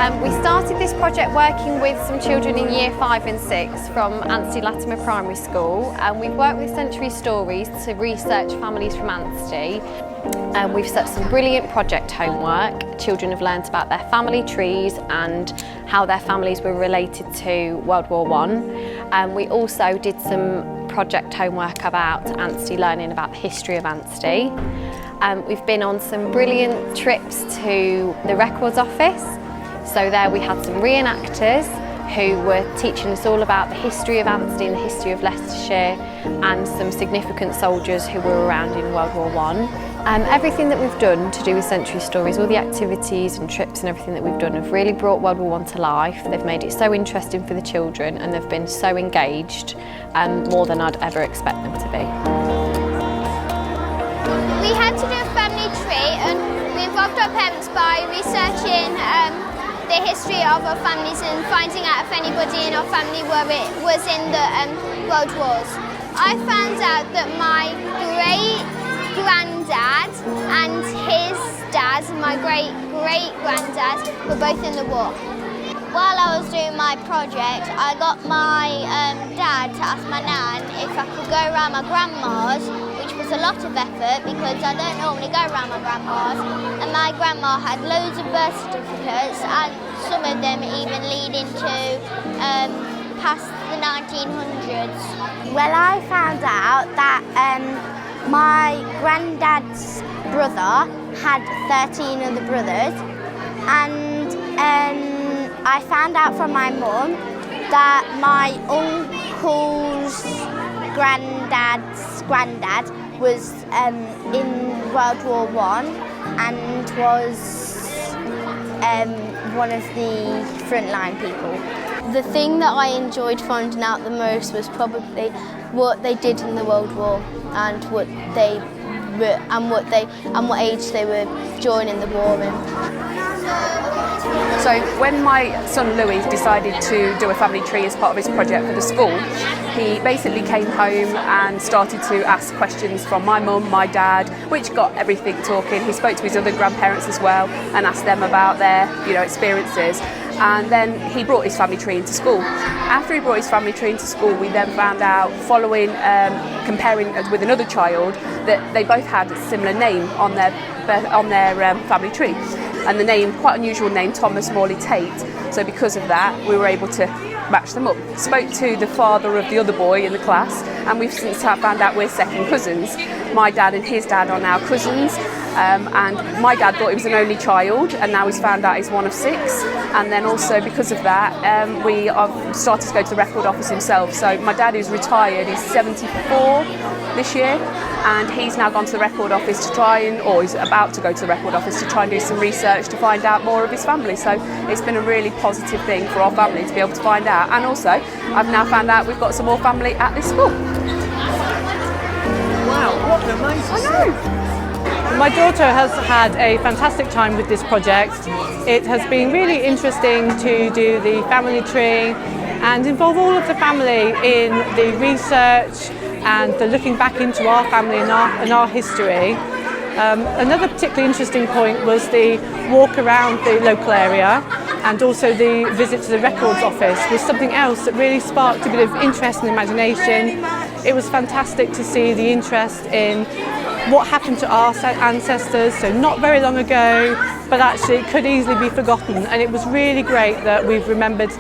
We started this project working with some children in Year 5 and 6 from Latimer Primary School, and we've worked with Century Stories to research families from Anstey. We've set some brilliant project homework. Children have learnt about their family trees and how their families were related to World War I. We also did some project homework about Anstey, learning about the history of Anstey. We've been on some brilliant trips to the records office. So there we had some reenactors who were teaching us all about the history of Anstey and the history of Leicestershire, and some significant soldiers who were around in World War I. Everything that we've done to do with Century Stories, all the activities and trips and everything that we've done have really brought World War I to life. They've made it so interesting for the children, and they've been so engaged, more than I'd ever expect them to be. We had to do a family tree, and we involved our parents by researching the history of our families and finding out if anybody in our family was in the World Wars. I found out that my great-granddad and his dad, my great-great-granddad, were both in the war. While I was doing my project, I got my dad to ask my nan if I could go around my grandma's, which was a lot of effort because I don't normally go around my grandma's, and my grandma had loads of birth certificates, and some of them even lead into past the 1900s. Well, I found out that my granddad's brother had 13 other brothers, and I found out from my mum that my uncle's granddad's granddad was in World War I and was one of the frontline people. The thing that I enjoyed finding out the most was probably what they did in the World War and what they were, and what age they were joining the war in. So when my son Louis decided to do a family tree as part of his project for the school, he basically came home and started to ask questions from my mum, my dad, which got everything talking. He spoke to his other grandparents as well and asked them about their experiences. And then he brought his family tree into school. After he brought his family tree into school, we then found out, following comparing with another child, that they both had a similar name on their family tree. And the name, quite unusual name, Thomas Morley Tate. So because of that, we were able to match them up. Spoke to the father of the other boy in the class, and we've since found out we're second cousins. My dad and his dad are now cousins, and my dad thought he was an only child, and now he's found out he's one of 6. And then also because of that, we have started to go to the record office himself. So my dad is retired, he's 74 this year, and he's now gone to the record office to try and, or he's about to go to the record office to try and do some research to find out more of his family. So it's been a really positive thing for our family to be able to find out. And also, I've now found out we've got some more family at this school. Wow, what an amazing I know. My daughter has had a fantastic time with this project. It has been really interesting to do the family tree and involve all of the family in the research and the looking back into our family and our history. Another particularly interesting point was the walk around the local area, and also the visit to the records office was something else that really sparked a bit of interest and imagination. It was fantastic to see the interest in what happened to our ancestors, so not very long ago, but actually it could easily be forgotten. And it was really great that we've remembered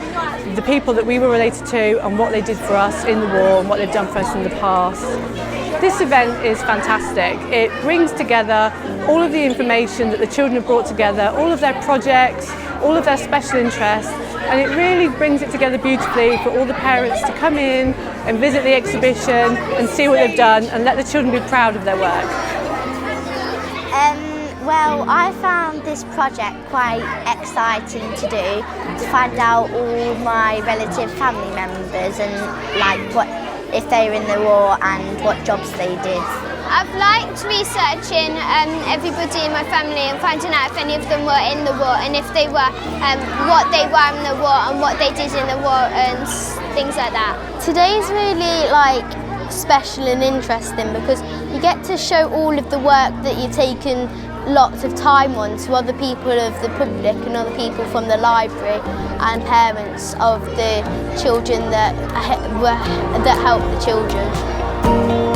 the people that we were related to and what they did for us in the war and what they've done for us in the past. This event is fantastic. It brings together all of the information that the children have brought together, all of their projects, all of their special interests, and it really brings it together beautifully for all the parents to come in and visit the exhibition and see what they've done and let the children be proud of their work. Well, I found this project quite exciting to do, to find out all my relative family members and what if they were in the war and what jobs they did. I've liked researching everybody in my family and finding out if any of them were in the war, and if they were, what they were in the war and what they did in the war and things like that. Today's really special and interesting because you get to show all of the work that you've taken lots of time on to other people of the public and other people from the library and parents of the children that help the children.